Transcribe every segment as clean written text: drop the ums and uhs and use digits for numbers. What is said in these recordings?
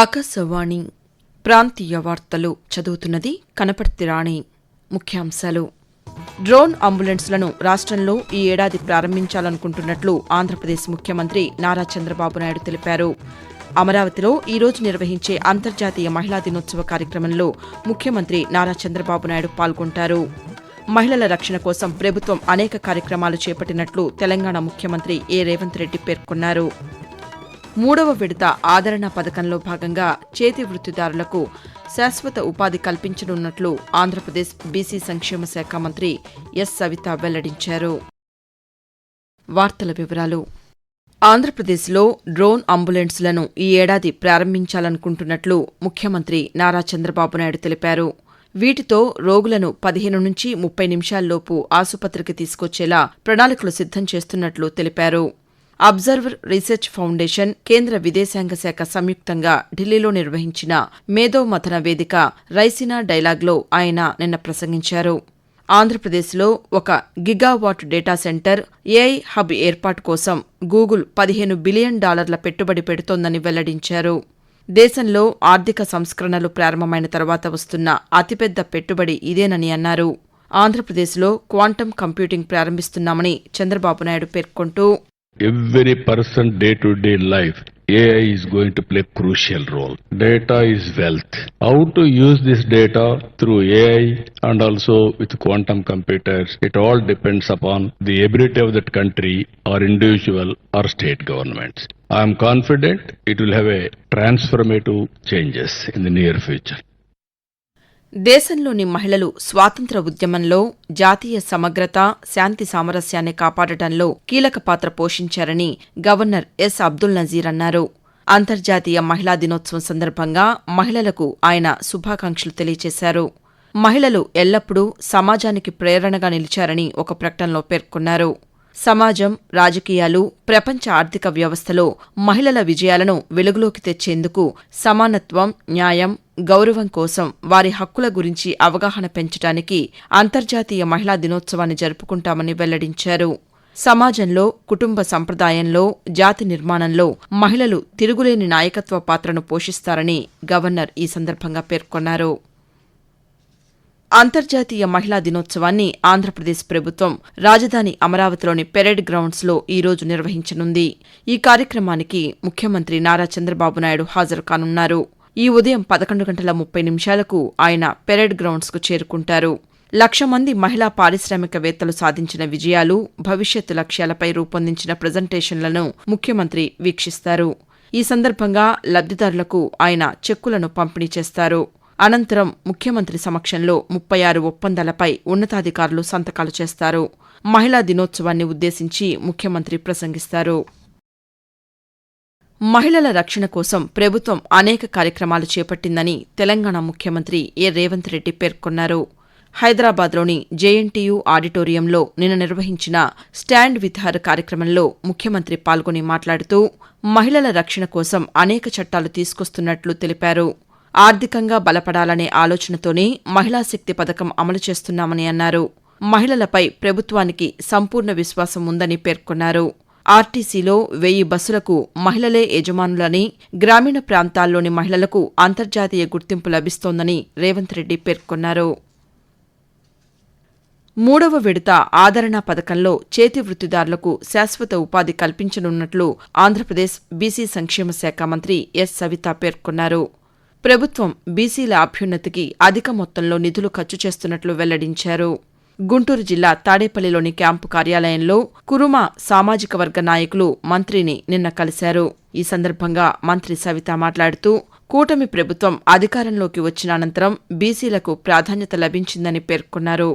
ఆకాశవాణి ప్రాంతీయ వార్తలు చదువుతున్నది కనపర్తి రాణి. ముఖ్యాంశాలు: డ్రోన్ అంబులెన్స్లను రాష్ట్రంలో ఈ ఏడాది ప్రారంభించాలనుకుంటున్నట్లు ఆంధ్రప్రదేశ్ ముఖ్యమంత్రి నారా చంద్రబాబు నాయుడు తెలిపారు. అమరావతిలో ఈ రోజు నిర్వహించే అంతర్జాతీయ మహిళా దినోత్సవ కార్యక్రమంలో ముఖ్యమంత్రి నారా చంద్రబాబు నాయుడు పాల్గొంటారు. మహిళల రక్షణ కోసం ప్రభుత్వం అనేక కార్యక్రమాలు చేపట్టినట్లు తెలంగాణ ముఖ్యమంత్రి రేవంత్ రెడ్డి పేర్కొన్నారు. 3వ విడత ఆదరణ పథకంలో భాగంగా చేతి వృత్తిదారులకు శాశ్వత ఉపాధి కల్పించనున్నట్లు ఆంధ్రప్రదేశ్ బీసీ సంక్షేమ శాఖ మంత్రి సవిత వెల్లడించారు. వార్తల వివరాలు: ఆంధ్రప్రదేశ్లో డ్రోన్ అంబులెన్స్లను ఈ ఏడాది ప్రారంభించాలనుకుంటున్నట్లు ముఖ్యమంత్రి నారా చంద్రబాబు నాయుడు తెలిపారు. వీటితో రోగులను 15 నుంచి 30 నిమిషాల్లోపు ఆసుపత్రికి తీసుకొచ్చేలా ప్రణాళికలు సిద్దం చేస్తున్నట్లు తెలిపారు. అబ్జర్వర్ రీసెర్చ్ ఫౌండేషన్, కేంద్ర విదేశాంగ శాఖ సంయుక్తంగా ఢిల్లీలో నిర్వహించిన మేధో మథన వేదిక రైసినా డైలాగ్లో ఆయన నిన్న ప్రసంగించారు. ఆంధ్రప్రదేశ్లో 1 gigawatt data centre, AI hub ఏర్పాటు కోసం గూగుల్ $15 బిలియన్ పెట్టుబడి పెడుతోందని వెల్లడించారు. దేశంలో ఆర్థిక సంస్కరణలు ప్రారంభమైన తర్వాత వస్తున్న అతిపెద్ద పెట్టుబడి ఇదేనని అన్నారు. ఆంధ్రప్రదేశ్లో క్వాంటమ్ కంప్యూటింగ్ ప్రారంభిస్తున్నామని చంద్రబాబు నాయుడు పేర్కొంటూ, Every person day-to-day life, AI is going to play crucial role. Data is wealth. How to use this data through AI and also with quantum computers, it all depends upon the ability of that country or individual or state governments. I am confident it will have a transformative changes in the near future. దేశంలోని మహిళలు స్వాతంత్ర్య ఉద్యమంలో జాతీయ సమగ్రత, శాంతి సామరస్యాన్ని కాపాడటంలో కీలక పాత్ర పోషించారని governor Abdul Nazir అన్నారు. అంతర్జాతీయ మహిళా దినోత్సవం సందర్భంగా మహిళలకు ఆయన శుభాకాంక్షలు తెలియజేశారు. మహిళలు ఎల్లప్పుడూ సమాజానికి ప్రేరణగా నిలిచారని ఒక ప్రకటనలో పేర్కొన్నారు. సమాజం, రాజకీయాలు, ప్రపంచ ఆర్థిక వ్యవస్థలో మహిళల విజయాలను వెలుగులోకి తెచ్చేందుకు సమానత్వం, న్యాయం, గౌరవం కోసం వారి హక్కుల గురించి అవగాహన పెంచడానికి అంతర్జాతీయ మహిళా దినోత్సవాన్ని జరుపుకుంటామని వెల్లడించారు. సమాజంలో, కుటుంబ సంప్రదాయంలో, జాతి నిర్మాణంలో మహిళలు తిరుగులేని నాయకత్వ పాత్రను పోషిస్తారని గవర్నర్ ఈ సందర్భంగా పేర్కొన్నారు. అంతర్జాతీయ మహిళా దినోత్సవాన్ని ఆంధ్రప్రదేశ్ ప్రభుత్వం రాజధాని అమరావతిలోని పెరేడ్ గ్రౌండ్స్లో ఈ రోజు నిర్వహించనుంది. ఈ కార్యక్రమానికి ముఖ్యమంత్రి నారా చంద్రబాబు నాయుడు హాజరు కానున్నారు. ఈ ఉదయం 11:30 ఆయన పెరేడ్ గ్రౌండ్స్కు చేరుకుంటారు. 1,00,000 మంది మహిళా పారిశ్రామికవేత్తలు సాధించిన విజయాలు, భవిష్యత్తు లక్ష్యాలపై రూపొందించిన ప్రజెంటేషన్లను ముఖ్యమంత్రి వీక్షిస్తారు. ఈ సందర్భంగా లబ్దిదారులకు ఆయన చెక్కులను పంపిణీ చేస్తారు. అనంతరం ముఖ్యమంత్రి సమక్షంలో 36 ఒప్పందాలపై ఉన్నతాధికారులు సంతకాలు చేస్తారు. మహిళా దినోత్సవాన్ని ఉద్దేశించి ముఖ్యమంత్రి ప్రసంగిస్తారు. మహిళల రక్షణ కోసం ప్రభుత్వం అనేక కార్యక్రమాలు చేపట్టిందని తెలంగాణ ముఖ్యమంత్రి రేవంత్ రెడ్డి పేర్కొన్నారు. హైదరాబాద్లోని జేఎన్టీయూ ఆడిటోరియంలో నిన్న నిర్వహించిన స్టాండ్ విత్ హర్ కార్యక్రమంలో ముఖ్యమంత్రి పాల్గొని మాట్లాడుతూ, మహిళల రక్షణ కోసం అనేక చట్టాలు తీసుకొస్తున్నట్లు తెలిపారు. ఆర్థికంగా బలపడాలనే ఆలోచనతోనే మహిళా శక్తి పథకం అమలు చేస్తున్నామని అన్నారు. మహిళలపై ప్రభుత్వానికి సంపూర్ణ విశ్వాసం ఉందని పేర్కొన్నారు. ఆర్టీసీలో 1000 బస్సులకు మహిళలే యజమానులని, గ్రామీణ ప్రాంతాల్లోని మహిళలకు అంతర్జాతీయ గుర్తింపు లభిస్తోందని రేవంత్ రెడ్డి పేర్కొన్నారు. 3వ విడత ఆదరణ పథకంలో చేతి వృత్తిదారులకు శాశ్వత ఉపాధి కల్పించనున్నట్లు ఆంధ్రప్రదేశ్ బీసీ సంక్షేమ శాఖ మంత్రి సవిత పేర్కొన్నారు. ప్రభుత్వం బీసీల అభ్యున్నతికి అధిక మొత్తంలో నిధులు ఖర్చు చేస్తున్నట్లు వెల్లడించారు. గుంటూరు జిల్లా తాడేపల్లిలోని క్యాంపు కార్యాలయంలో కురుమ సామాజిక వర్గ నాయకులు మంత్రిని నిన్న కలిశారు. ఈ సందర్భంగా మంత్రి సవిత మాట్లాడుతూ, కూటమి ప్రభుత్వం అధికారంలోకి వచ్చిన అనంతరం బీసీలకు ప్రాధాన్యత లభించిందని పేర్కొన్నారు.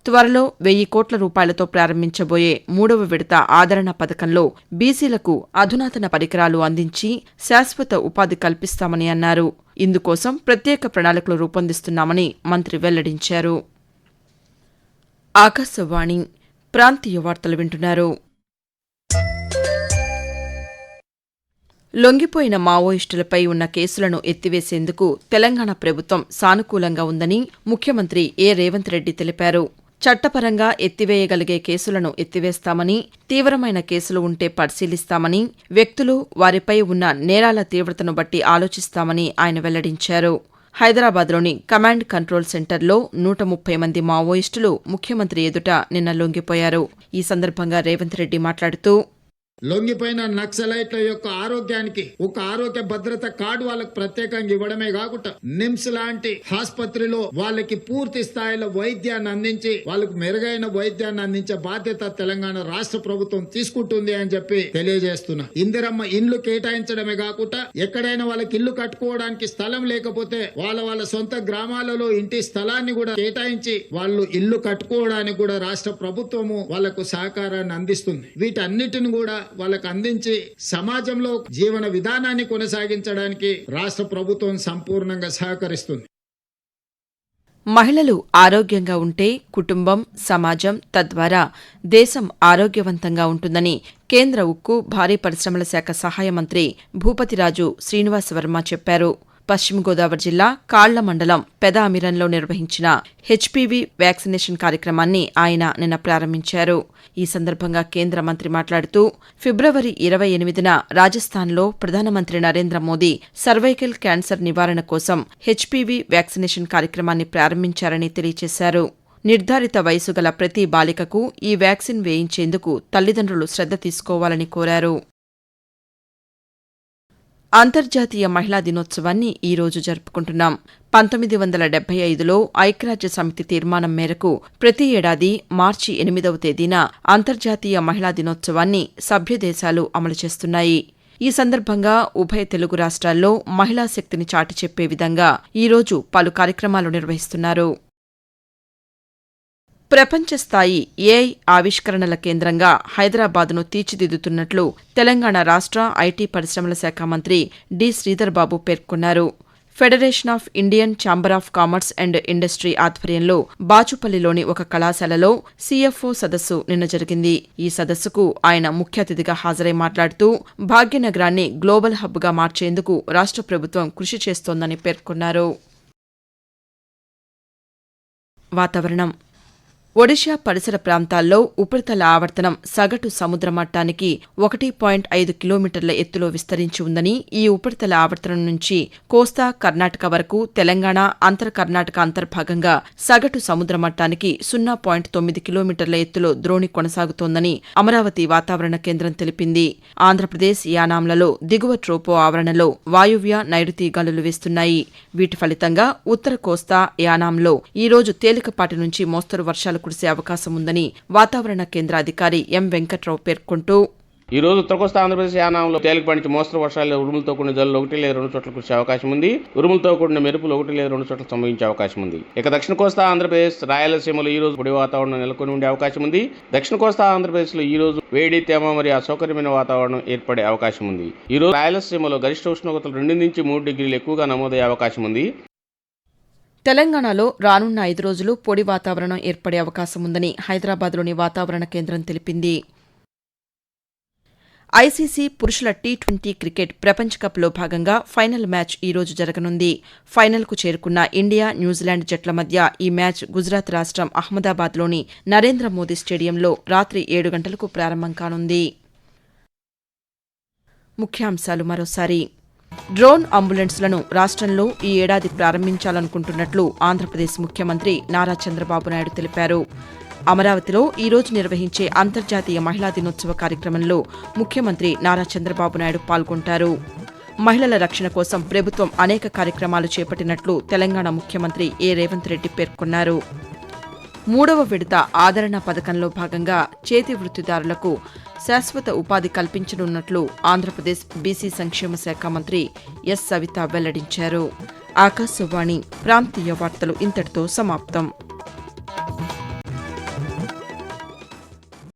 త్వరలో 1,000 కోట్ల రూపాయలతో ప్రారంభించబోయే 3వ విడత ఆదరణ పథకంలో బీసీలకు అధునాతన పరికరాలు అందించి శాశ్వత ఉపాధి కల్పిస్తామని అన్నారు. ఇందుకోసం ప్రత్యేక ప్రణాళికలు రూపొందిస్తున్నామని మంత్రి వెల్లడించారు. ఆకాశవాణి ప్రాంతీయ వార్తలు వింటున్నారు. లొంగిపోయిన మావోయిస్టులపై ఉన్న కేసులను ఎత్తివేసేందుకు తెలంగాణ ప్రభుత్వం సానుకూలంగా ఉందని ముఖ్యమంత్రి రేవంత్ రెడ్డి తెలిపారు. చట్టపరంగా ఎత్తివేయగలిగే కేసులను ఎత్తివేస్తామని, తీవ్రమైన కేసులు ఉంటే పరిశీలిస్తామని, వ్యక్తులు, వారిపై ఉన్న నేరాల తీవ్రతను బట్టి ఆలోచిస్తామని ఆయన వెల్లడించారు. హైదరాబాద్లోని కమాండ్ కంట్రోల్ సెంటర్లో 130 మంది మావోయిస్టులు ముఖ్యమంత్రి ఎదుట నిన్న లొంగిపోయారు. ఈ సందర్భంగా రేవంత్ రెడ్డి మాట్లాడుతూ, లొంగిపోయిన నక్సలైట్ల యొక్క ఆరోగ్యానికి ఒక ఆరోగ్య భద్రత కార్డు వాళ్ళకి ప్రత్యేకంగా ఇవ్వడమే కాకుండా నిమ్స్ లాంటి ఆసుపత్రిలో వాళ్ళకి పూర్తి స్థాయిలో వైద్యాన్ని అందించి వాళ్ళకు మెరుగైన వైద్యాన్ని అందించే బాధ్యత తెలంగాణ రాష్ట్ర ప్రభుత్వం తీసుకుంటుంది అని చెప్పి తెలియజేస్తున్నా. ఇందిరమ్మ ఇండ్లు కేటాయించడమే కాకుండా ఎక్కడైనా వాళ్ళకి ఇల్లు కట్టుకోవడానికి స్థలం లేకపోతే వాళ్ళ సొంత గ్రామాలలో ఇంటి స్థలాన్ని కూడా కేటాయించి వాళ్ళు ఇల్లు కట్టుకోవడానికి కూడా రాష్ట్ర ప్రభుత్వము వాళ్లకు సహకారాన్ని అందిస్తుంది. వీటన్నిటిని కూడా వాళ్ళకు అందించి సమాజంలో జీవన విధానాన్ని కొనసాగించడానికి రాష్ట్ర ప్రభుత్వం సంపూర్ణంగా సహకరిస్తుంది. మహిళలు ఆరోగ్యంగా ఉంటే కుటుంబం, సమాజం, తద్వారా దేశం ఆరోగ్యవంతంగా ఉంటుందని కేంద్ర ఉక్కు, భారీ పరిశ్రమల శాఖ సహాయ మంత్రి భూపతిరాజు శ్రీనివాసవర్మ చెప్పారు. పశ్చిమ గోదావరి జిల్లా కాళ్ల మండలం పెద అమీరంలో నిర్వహించిన హెచ్పీవీ వ్యాక్సినేషన్ కార్యక్రమాన్ని ఆయన నిన్న ప్రారంభించారు. ఈ సందర్భంగా కేంద్ర మంత్రి మాట్లాడుతూ, ఫిబ్రవరి 28న రాజస్థాన్లో ప్రధానమంత్రి నరేంద్ర మోదీ సర్వైకల్ క్యాన్సర్ నివారణ కోసం హెచ్పీవీ వ్యాక్సినేషన్ కార్యక్రమాన్ని ప్రారంభించారని తెలియజేశారు. నిర్ధారిత వయసు గల ప్రతి బాలికకు ఈ వ్యాక్సిన్ వేయించేందుకు తల్లిదండ్రులు శ్రద్ధ తీసుకోవాలని కోరారు. అంతర్జాతీయ మహిళా దినోత్సవాన్ని ఈ రోజు జరుపుకుంటున్నాం. 1975లో ఐక్యరాజ్య సమితి తీర్మానం మేరకు ప్రతి ఏడాది మార్చి 8వ తేదీన అంతర్జాతీయ మహిళా దినోత్సవాన్ని సభ్యదేశాలు అమలు చేస్తున్నాయి. ఈ సందర్భంగా ఉభయ తెలుగు రాష్ట్రాల్లో మహిళా శక్తిని చాటి చెప్పే విధంగా ఈ రోజు పలు కార్యక్రమాలు నిర్వహిస్తున్నారు. ప్రపంచ స్థాయి ఏఐ ఆవిష్కరణల కేంద్రంగా హైదరాబాద్ను తీర్చిదిద్దుతున్నట్లు తెలంగాణ రాష్ట్ర ఐటీ పరిశ్రమల శాఖ మంత్రి డి. శ్రీధర్బాబు పేర్కొన్నారు. Federation of Indian chamber of commerce and industry ఆధ్వర్యంలో బాచుపల్లిలోని ఒక కళాశాలలో సీఎఫ్ఓ సదస్సు నిన్న జరిగింది. ఈ సదస్సుకు ఆయన ముఖ్య అతిథిగా హాజరై మాట్లాడుతూ, భాగ్యనగరాన్ని గ్లోబల్ హబ్గా మార్చేందుకు రాష్ట్ర ప్రభుత్వం కృషి చేస్తోందని పేర్కొన్నారు. వాతావరణం. ఒడిషా పరిసర ప్రాంతాల్లో ఉపరితల ఆవర్తనం సగటు సముద్ర మట్టానికి 1.5 కిలోమీటర్ల ఎత్తులో విస్తరించి ఉందని, ఈ ఉపరితల ఆవర్తనం నుంచి కోస్తా, కర్ణాటక వరకు తెలంగాణ, అంతర్ కర్ణాటక అంతర్భాగంగా సగటు సముద్ర మట్టానికి 0.9 కిలోమీటర్ల ఎత్తులో ద్రోణి కొనసాగుతోందని అమరావతి వాతావరణ కేంద్రం తెలిపింది. ఆంధ్రప్రదేశ్, యానాంలలో దిగువ ట్రోపో ఆవరణలో వాయువ్య, నైరుతి గాలులు వీస్తున్నాయి. వీటి ఫలితంగా ఉత్తర కోస్తా, యానాంలో ఈ రోజు తేలికపాటి నుంచి మోస్తరు వర్షాలు కురిసే అవకాశం ఉందని వాతావరణ కేంద్ర అధికారి ఎం. వెంకట్రావు పేర్కొంటూ, ఈ రోజు ఉత్తర కోస్తా ఆంధ్రప్రదేశ్ యానాంలో తేలికపాటి నుంచి మోస్తరు వర్షాలు, ఉరుములతో కూడిన జల్లులు 1 లేదా 2 చోట్ల కురిసే అవకాశం ఉంది. ఉరుములతో కూడిన మెరుపులు 1 లేదా 2 చోట్ల సంభవించే అవకాశం ఉంది. ఇక దక్షిణ కోస్తా ఆంధ్రప్రదేశ్, రాయలసీమలో ఈ రోజు పొడి వాతావరణం నెలకొని ఉండే అవకాశం ఉంది. దక్షిణ కోస్తా ఆంధ్రప్రదేశ్ లో ఈ రోజు వేడి, తేమ మరియు అసౌకర్యమైన వాతావరణం ఏర్పడే అవకాశం ఉంది. ఈ రోజు రాయలసీమలో గరిష్ట ఉష్ణోగ్రతలు 2 నుంచి 3 డిగ్రీలు ఎక్కువగా నమోదయ్యే అవకాశం ఉంది. తెలంగాణలో రానున్న 5 రోజులు పొడి వాతావరణం ఏర్పడే అవకాశం ఉందని హైదరాబాద్లోని వాతావరణ కేంద్రం తెలిపింది. ఐసీసీ పురుషుల టీ20 క్రికెట్ ప్రపంచ కప్లో భాగంగా ఫైనల్ మ్యాచ్ ఈ రోజు జరగనుంది. ఫైనల్కు చేరుకున్న ఇండియా, న్యూజిలాండ్ జట్ల మధ్య ఈ మ్యాచ్ గుజరాత్ రాష్ట్రం అహ్మదాబాద్లోని నరేంద్ర మోదీ స్టేడియంలో రాత్రి 7 గంటలకు ప్రారంభం కానుంది. ముఖ్యాంశాలు మరోసారి. డ్రోన్ అంబులెన్స్లను రాష్ట్రంలో ఈ ఏడాది ప్రారంభించాలనుకుంటున్నట్లు ఆంధ్రప్రదేశ్ ముఖ్యమంత్రి నారా చంద్రబాబు నాయుడు తెలిపారు. అమరావతిలో ఈ రోజు నిర్వహించే అంతర్జాతీయ మహిళా దినోత్సవ కార్యక్రమంలో ముఖ్యమంత్రి నారా చంద్రబాబు నాయుడు పాల్గొంటారు. మహిళల రక్షణ కోసం ప్రభుత్వం అనేక కార్యక్రమాలు చేపట్టినట్లు తెలంగాణ ముఖ్యమంత్రి ఏ. రేవంత్ రెడ్డి పేర్కొన్నారు. 3వ విడత ఆదరణ పథకంలో భాగంగా చేతి వృత్తిదారులకు శాశ్వత ఉపాధి కల్పించనున్నట్లు ఆంధ్రప్రదేశ్ బీసీ సంక్షేమ శాఖ మంత్రి ఎస్. సవిత వెల్లడించారు. ఆకాశవాణి ప్రాంతీయ వార్తలు ఇంతటితో సమాప్తం.